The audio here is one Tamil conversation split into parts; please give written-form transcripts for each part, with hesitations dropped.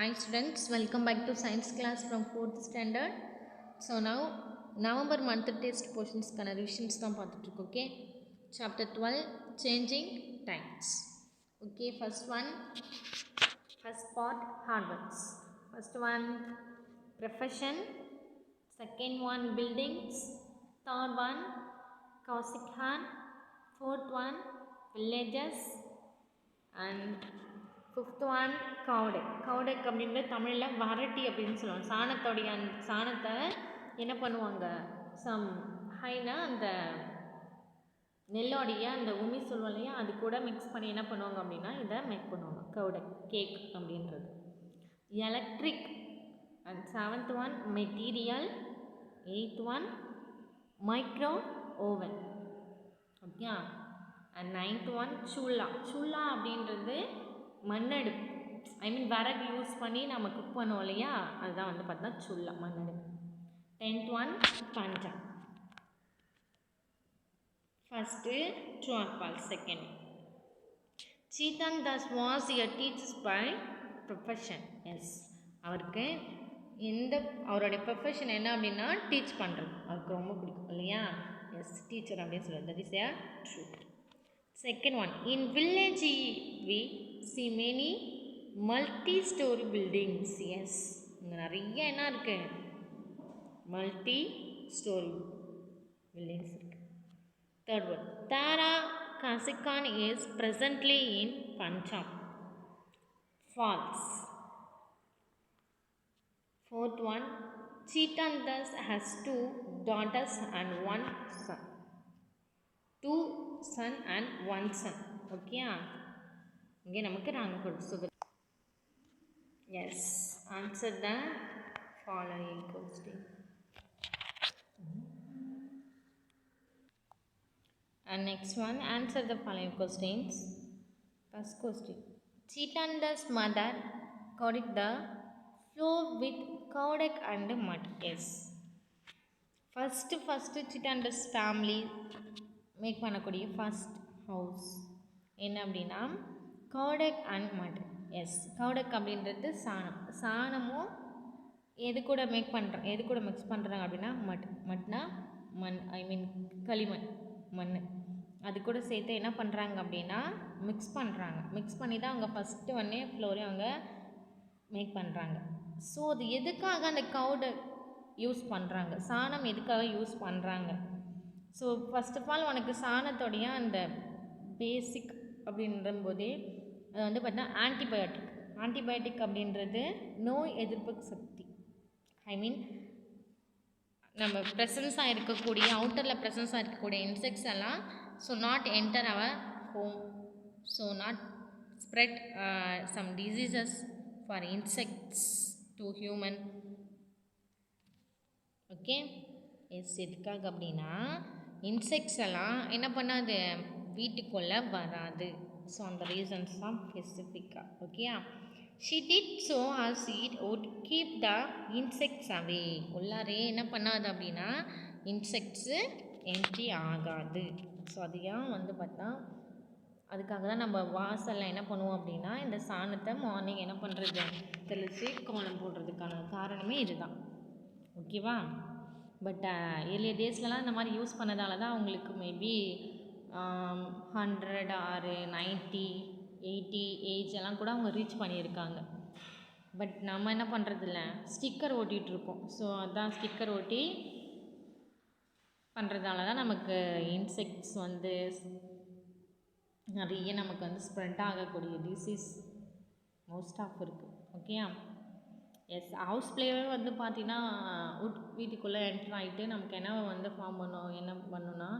Hi students, welcome back to science class from 4th standard. So now November month test portions kana revisions தான் பார்த்துட்டு இருக்கோம். Okay, chapter 12 changing times. Okay, first part hard works. First one profession, second one buildings, third one Kausikhan, fourth one villages and fifth one கவுடெக். கவுடெக் அப்படின்றது தமிழில் வரட்டி அப்படின்னு சொல்லுவாங்க. சாணத்தோடைய சாணத்தை என்ன பண்ணுவாங்க, ஹைனா அந்த நெல்லோடைய அந்த உமி சொல்லுவோம் இல்லையா, அது கூட மிக்ஸ் பண்ணி என்ன பண்ணுவாங்க அப்படின்னா இதை மேக் பண்ணுவாங்க கவுடெக் கேக் அப்படின்றது. Electric and seventh one material, eighth one micro oven. Okay, and ninth one சுல்லா அப்படின்றது மண்ணடுப்பு. விறகு யூஸ் பண்ணி நம்ம குக் பண்ணுவோம் இல்லையா, அதுதான் வந்து பார்த்தா சுல்லா மண்ணடுப்பு. 10th ஒன் பஞ்சா. First true or false. Second Chetan Das was a teachers by profession. Yes, அவருக்கு அவருடைய ப்ரொஃபஷன் என்ன அப்படின்னா டீச் பண்ணுறது அவருக்கு ரொம்ப பிடிக்கும் இல்லையா. எஸ், டீச்சர் அப்படின்னு சொல்லுறது. That is a true. Second one, in village we see many multi-story buildings. Yes, இங்கே நிறைய என்ன இருக்கு, multi-story buildings இருக்கு. Third one, Tara Kausikhan is presently in Punjab. False. Fourth one, Chetan Das has 2 daughters and 1 son. 2 son and 1 son. Okay, இங்கே நமக்கு நாங்கள் கொடுத்தது. Yes, answer the following question. And next one, answer the following questions. First question, Chetan's mother coated the floor with cowdeck and mud. Yes, first Chetan's family make பண்ணக்கூடிய ஃபஸ்ட் ஹவுஸ் என்ன அப்படின்னா கவுடெக் அண்ட் மட். எஸ், கவுடெக் அப்படின்றது சாணமும் எது கூட மிக்ஸ் பண்ணுறாங்க அப்படின்னா மட்னா மண், களிமண், மண். அது கூட சேர்த்து என்ன பண்ணுறாங்க அப்படின்னா மிக்ஸ் பண்ணி தான் அவங்க ஃபஸ்ட்டு ஒன்னே ஃப்ளோரே அவங்க மேக் பண்ணுறாங்க. ஸோ அது எதுக்காக அந்த கவுடெக் யூஸ் பண்ணுறாங்க, சாணம் எதுக்காக யூஸ் பண்ணுறாங்க? ஸோ ஃபஸ்ட் ஆஃப் ஆல் உனக்கு சாணத்தோடைய அந்த பேசிக் அப்படின்ற போதே அது வந்து பார்த்தீங்கன்னா ஆன்டிபயோட்டிக் அப்படின்றது நோய் எதிர்ப்பு சக்தி. நம்ம ப்ரெசன்ஸாக இருக்கக்கூடிய அவுட்டரில் ப்ரெசன்ஸாக இருக்கக்கூடிய இன்செக்ட்ஸ் எல்லாம் not enter our home, not spread some diseases for insects to human. Okay, yes, எதுக்காக அப்படின்னா இன்செக்ட்ஸ் எல்லாம் என்ன பண்ணாது, வீட்டுக்குள்ளே வராது. ஸோ அந்த ரீசன்ஸ் தான் ஸ்பெசிஃபிக்காக. Okay, she did so as it would keep the insects away. உள்ளாரே என்ன பண்ணாது அப்படின்னா இன்செக்ட்ஸு என்ட்ரி ஆகாது. ஸோ அதையும் வந்து பார்த்தா அதுக்காக தான் நம்ம வாசலில் என்ன பண்ணுவோம் அப்படின்னா இந்த சாணத்தை மார்னிங் என்ன பண்ணுறது தெளித்து கோலம் போடுறதுக்கான காரணமே இதுதான். ஓகேவா? பட் ஏர்லிய டேஸ்லலாம் இந்த மாதிரி யூஸ் பண்ணதால தான் அவங்களுக்கு மேபி 100 ஆர் 90 80 ஏஜ் எல்லாம் கூட அவங்க ரீச் பண்ணியிருக்காங்க. பட் நம்ம என்ன பண்ணுறதில்ல, ஸ்டிக்கர் ஓட்டிகிட்ருக்கோம். ஸோ அதான் ஸ்டிக்கர் ஓட்டி பண்ணுறதால தான் நமக்கு இன்செக்ட்ஸ் வந்து நிறைய நமக்கு வந்து ஸ்ப்ரெட் ஆகக்கூடிய டிசீஸ் மோஸ்ட் ஆஃப் இருக்குது. ஓகே, எஸ், ஹவுஸ் பிளேவே வந்து பார்த்திங்கன்னா வீட்டுக்குள்ளே என்டர் ஆகிட்டு நமக்கு என்ன வந்து என்ன பண்ணணும்னா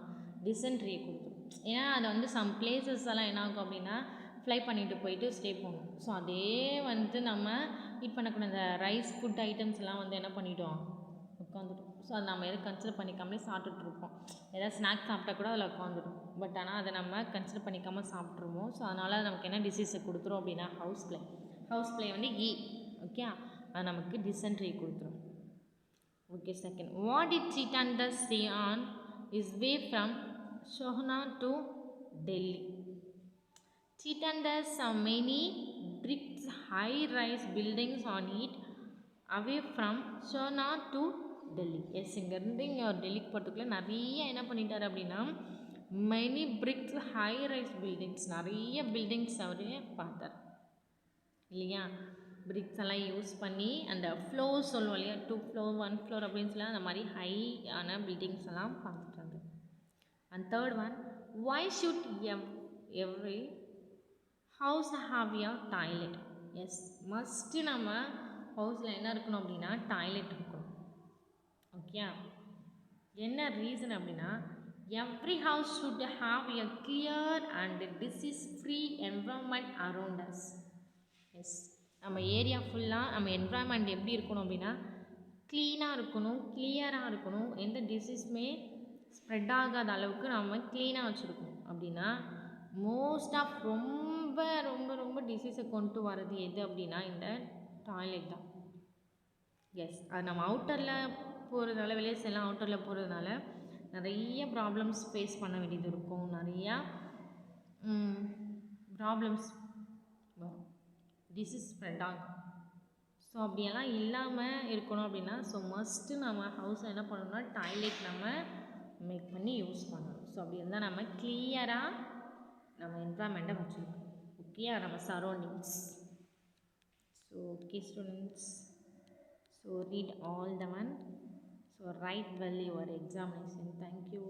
டிசென்ட்ரியை கொடுத்துரும். ஏன்னா அதை வந்து சம் பிளேசஸ் எல்லாம் என்ன ஆகும் அப்படின்னா ஃப்ளை பண்ணிட்டு போயிட்டு ஸ்டே பண்ணும். ஸோ அதே வந்து நம்ம ஈட் பண்ணக்கூடிய இந்த ரைஸ் ஃபுட் ஐட்டம்ஸ் எல்லாம் வந்து என்ன பண்ணிவிட்டோம், உட்காந்துட்டோம். ஸோ அதை நம்ம எதுவும் கன்சிடர் பண்ணிக்காமலே சாப்பிட்டுட்ருப்போம். ஏதாவது ஸ்நாக்ஸ் சாப்பிட்டா கூட அதில் உட்காந்துடும். பட் ஆனால் அதை நம்ம கன்சிடர் பண்ணிக்காமல் சாப்பிட்ருவோம். ஸோ அதனால் நமக்கு என்ன டிசீஸை கொடுத்துரும் அப்படின்னா ஹவுஸ் பிளே வந்து ஓகே, அது நமக்கு டிசென்ட்ரி கொடுத்துரும். Okay, second, what did Chetan Das say on his way from Sohna to Delhi? Chetan Das saw many bricks high-rise buildings on it away from Chennai to Delhi. Yes இங்கேருந்து இங்கே டெல்லிக்கு போகிறதுக்குள்ள நிறைய என்ன பண்ணிட்டார் அப்படின்னா many bricks high rise buildings நிறைய பில்டிங்ஸ் அவர் பார்த்தார் இல்லையா. பிரிக்ஸ் எல்லாம் யூஸ் பண்ணி அந்த ஃப்ளோர் சொல்லுவோம் இல்லையா, 2 floor 1 floor அப்படின்னு சொல்லி அந்த மாதிரி ஹையான பில்டிங்ஸ் எல்லாம் பார்த்துட்டாங்க. And third one, why should every house have a toilet? Yes must நம்ம ஹவுஸில் என்ன இருக்கணும் அப்படின்னா டாய்லெட் இருக்கணும். ஓகே, என்ன ரீசன் அப்படின்னா every house should have a clear and disease free environment around us. Yes, நம்ம ஏரியா ஃபுல்லாக நம்ம என்வரான்மெண்ட் எப்படி இருக்கணும் அப்படின்னா க்ளீனாக இருக்கணும், கிளியராக இருக்கணும், எந்த டிசீஸுமே ஸ்ப்ரெட் ஆகாத அளவுக்கு நம்ம க்ளீனாக வச்சுருக்கணும். அப்படின்னா மோஸ்ட் ஆஃப் ரொம்ப ரொம்ப ரொம்ப டிசீஸை கொண்டு வரது எது அப்படின்னா இந்த டாய்லெட் தான். எஸ், அது நம்ம அவுட்டரில் போகிறதுனால வெளியே செல்லாம் அவுட்டரில் போகிறதுனால நிறைய ப்ராப்ளம்ஸ் ஃபேஸ் பண்ண வேண்டியது இருக்கும், நிறையா ப்ராப்ளம்ஸ் வரும், டிசீஸ் ஸ்ப்ரெட் ஆகும். ஸோ அப்படியெல்லாம் இல்லாமல் இருக்கணும் அப்படின்னா ஸோ மஸ்ட்டு நம்ம ஹவுஸில் என்ன பண்ணணும்னா டாய்லெட் நம்ம மேக் பண்ணி யூஸ் பண்ணணும். ஸோ அப்படி இருந்தால் நம்ம கிளியராக நம்ம என்வரான்மெண்ட்டை வச்சுருக்கோம். ஓகே, நம்ம surroundings. So okay students, so read all the one, so write well your examination. Thank you.